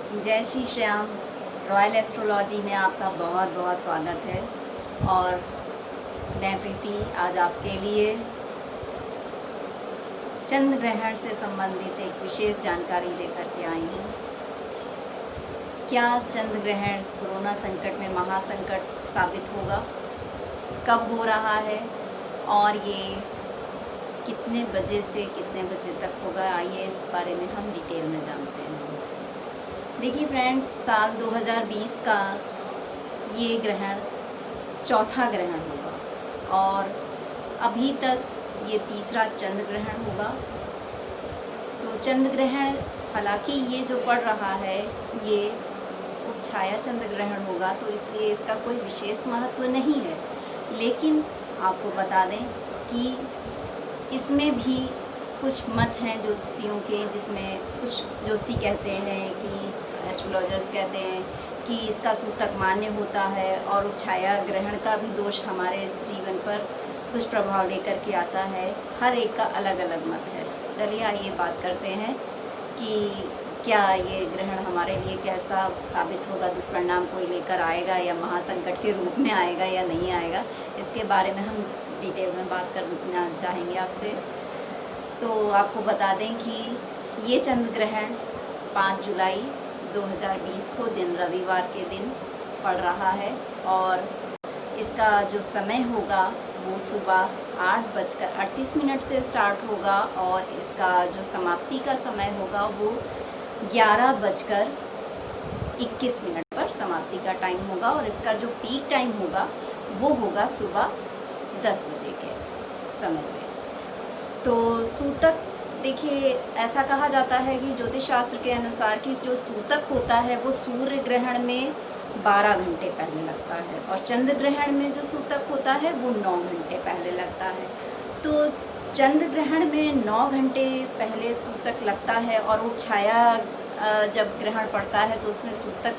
जय Shri Shyam. Royal astrology में आपका बहुत बहुत स्वागत है। और मैं प्रीति आज आपके लिए चंद्र ग्रहण से संबंधित एक विशेष जानकारी लेकर के आई हूँ। क्या चंद्र ग्रहण कोरोना संकट में महासंकट साबित होगा? कब हो रहा है और ये कितने बजे से कितने बजे तक होगा? आइए इस बारे में हम डिटेल में जानते हैं। देखिए फ्रेंड्स, साल 2020 का ये ग्रहण चौथा ग्रहण होगा और अभी तक ये तीसरा चंद्र ग्रहण होगा। तो चंद्र ग्रहण, हालांकि ये जो पड़ रहा है ये उपछाया चंद्र ग्रहण होगा, तो इसलिए इसका कोई विशेष महत्व नहीं है। लेकिन आपको बता दें कि इसमें भी कुछ मत हैं ज्योतिषियों के, जिसमें कुछ ज्योतिषी कहते हैं कि एस्ट्रोलॉजर्स कहते हैं कि इसका सूतक मान्य होता है और छाया ग्रहण का भी दोष हमारे जीवन पर दुष्प्रभाव लेकर के आता है। हर एक का अलग अलग मत है। चलिए आइए बात करते हैं कि क्या ये ग्रहण हमारे लिए कैसा साबित होगा, दुष्परिणाम कोई लेकर आएगा या महासंकट के रूप में आएगा या नहीं आएगा। इसके बारे में हम डिटेल में बात करना चाहेंगे आपसे। तो आपको बता दें कि ये चंद्र ग्रहण 5 जुलाई 2020 को दिन रविवार के दिन पड़ रहा है और इसका जो समय होगा वो सुबह 8:38 से स्टार्ट होगा और इसका जो समाप्ति का समय होगा वो 11:21 पर समाप्ति का टाइम होगा और इसका जो पीक टाइम होगा वो होगा सुबह 10 बजे के समय पे। तो सूतक, देखिए ऐसा कहा जाता है कि ज्योतिष शास्त्र के अनुसार कि जो सूतक होता है वो सूर्य ग्रहण में 12 घंटे पहले लगता है और चंद्र ग्रहण में जो सूतक होता है वो 9 घंटे पहले लगता है। तो चंद्र ग्रहण में 9 घंटे पहले सूतक लगता है और वो छाया जब ग्रहण पड़ता है तो उसमें सूतक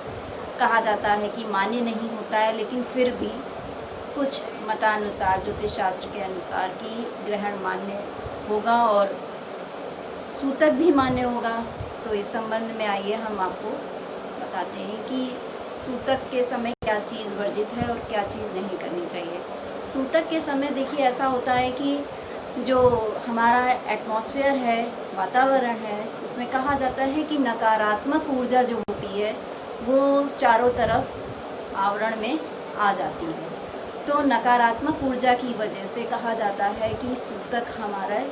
कहा जाता है कि मान्य नहीं होता है, लेकिन फिर भी कुछ मतानुसार ज्योतिष शास्त्र के अनुसार कि ग्रहण मान्य होगा और सूतक भी मान्य होगा। तो इस संबंध में आइए हम आपको बताते हैं कि सूतक के समय क्या चीज़ वर्जित है और क्या चीज़ नहीं करनी चाहिए। सूतक के समय देखिए ऐसा होता है कि जो हमारा एटमॉस्फेयर है, वातावरण है, उसमें कहा जाता है कि नकारात्मक ऊर्जा जो होती है वो चारों तरफ आवरण में आ जाती है। तो नकारात्मक ऊर्जा की वजह से कहा जाता है कि सूतक हमारा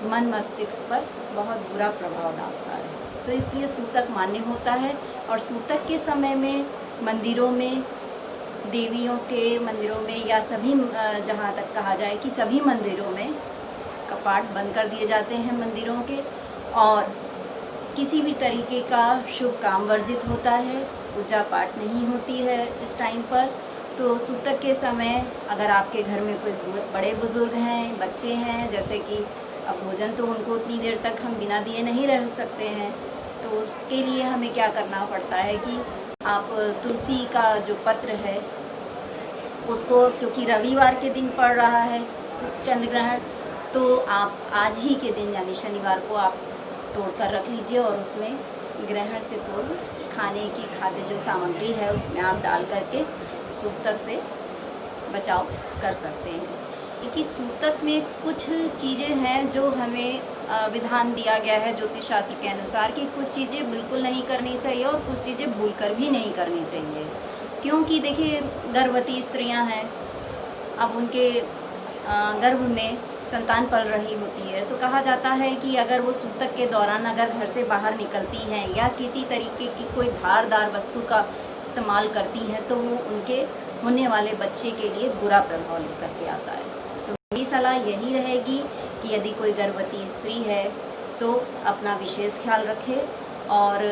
मन मस्तिष्क पर बहुत बुरा प्रभाव डालता है। तो इसलिए सूतक मान्य होता है और सूतक के समय में मंदिरों में, देवियों के मंदिरों में या सभी, जहाँ तक कहा जाए कि सभी मंदिरों में कपाट बंद कर दिए जाते हैं मंदिरों के, और किसी भी तरीके का शुभ काम वर्जित होता है, पूजा पाठ नहीं होती है इस टाइम पर। तो सूतक के समय अगर आपके घर में कोई बड़े बुज़ुर्ग हैं, बच्चे हैं, जैसे कि अब भोजन तो उनको उतनी देर तक हम बिना दिए नहीं रह सकते हैं, तो उसके लिए हमें क्या करना पड़ता है कि आप तुलसी का जो पत्र है उसको, क्योंकि रविवार के दिन पड़ रहा है चंद्र ग्रहण, तो आप आज ही के दिन यानी शनिवार को आप तोड़ कर रख लीजिए और उसमें ग्रहण से पूर्व खाने की खाद्य जो सामग्री है उसमें आप डाल करके सूतक से बचाव कर सकते हैं। क्योंकि सूतक में कुछ चीज़ें हैं जो हमें विधान दिया गया है ज्योतिष शास्त्र के अनुसार कि कुछ चीज़ें बिल्कुल नहीं करनी चाहिए और कुछ चीज़ें भूलकर भी नहीं करनी चाहिए। क्योंकि देखिए गर्भवती स्त्रियां हैं, अब उनके गर्भ में संतान पल रही होती है, तो कहा जाता है कि अगर वो सूतक के दौरान अगर घर से बाहर निकलती हैं या किसी तरीके की कोई धारदार वस्तु का इस्तेमाल करती हैं तो वो उनके होने वाले बच्चे के लिए बुरा प्रभाव लेकर के आता है। तो मेरी सलाह यही रहेगी कि यदि कोई गर्भवती स्त्री है तो अपना विशेष ख्याल रखे, और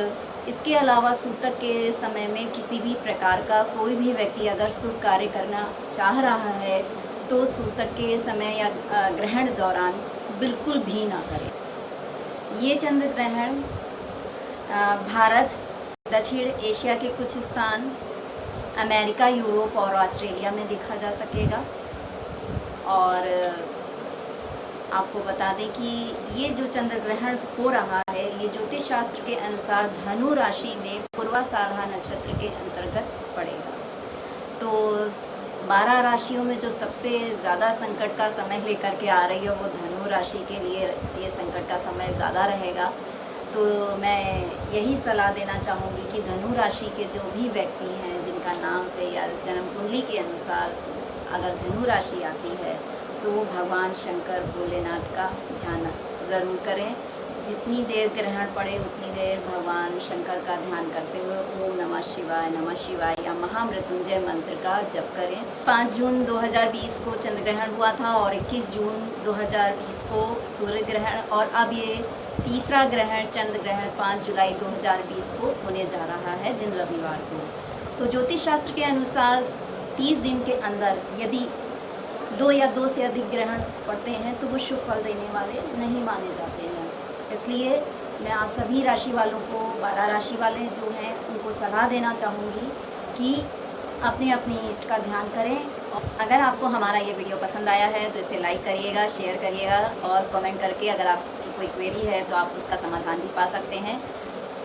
इसके अलावा सूतक के समय में किसी भी प्रकार का कोई भी व्यक्ति अगर शुभ कार्य करना चाह रहा है तो सूतक के समय या ग्रहण दौरान बिल्कुल भी ना करें। ये चंद्र ग्रहण भारत, दक्षिण एशिया के कुछ स्थान, अमेरिका, यूरोप और ऑस्ट्रेलिया में देखा जा सकेगा और आपको बता दें कि ये जो चंद्र ग्रहण हो रहा है ये ज्योतिष शास्त्र के अनुसार धनु राशि में पूर्वाषाढ़ा नक्षत्र के अंतर्गत पड़ेगा। तो 12 राशियों में जो सबसे ज़्यादा संकट का समय लेकर के आ रही है वो धनु राशि के लिए ये संकट का समय ज़्यादा रहेगा। तो मैं यही सलाह देना चाहूँगी कि धनु राशि के जो भी व्यक्ति हैं जिनका नाम से या जन्म कुंडली के अनुसार अगर धनु राशि आती है तो वो भगवान शंकर भोलेनाथ का ध्यान ज़रूर करें। जितनी देर ग्रहण पड़े उतनी देर भगवान शंकर का ध्यान करते हुए ओम नमः शिवाय या महामृत्युंजय मंत्र का जप करें। 5 जून 2020 को चंद्र ग्रहण हुआ था और 21 जून 2020 को सूर्य ग्रहण, और अब ये तीसरा ग्रहण चंद्र ग्रहण 5 जुलाई 2020 को होने जा रहा है दिन रविवार को। तो ज्योतिष शास्त्र के अनुसार 30 दिन के अंदर यदि 2 या 2 से अधिक ग्रहण पड़ते हैं तो वो शुभ फल देने वाले नहीं माने जाते हैं। इसलिए मैं आप सभी राशि वालों को, 12 राशि वाले जो हैं उनको सलाह देना चाहूँगी कि अपने अपने इष्ट का ध्यान करें। और अगर आपको हमारा ये वीडियो पसंद आया है तो इसे लाइक करिएगा, शेयर करिएगा और कमेंट करके अगर आपकी कोई क्वेरी है तो आप उसका समाधान भी पा सकते हैं।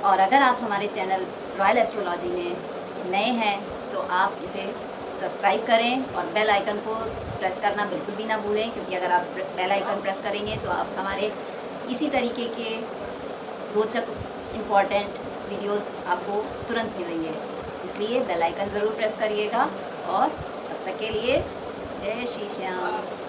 और अगर आप हमारे चैनल रॉयल एस्ट्रोलॉजी में नए हैं तो आप इसे सब्सक्राइब करें और बेल आइकन को प्रेस करना बिल्कुल भी ना भूलें, क्योंकि अगर आप बेल आइकन प्रेस करेंगे तो आप हमारे इसी तरीके के रोचक इम्पॉर्टेंट वीडियोस आपको तुरंत मिलेंगे। इसलिए बेल आइकन ज़रूर प्रेस करिएगा और तब तक के लिए जय श्री श्याम।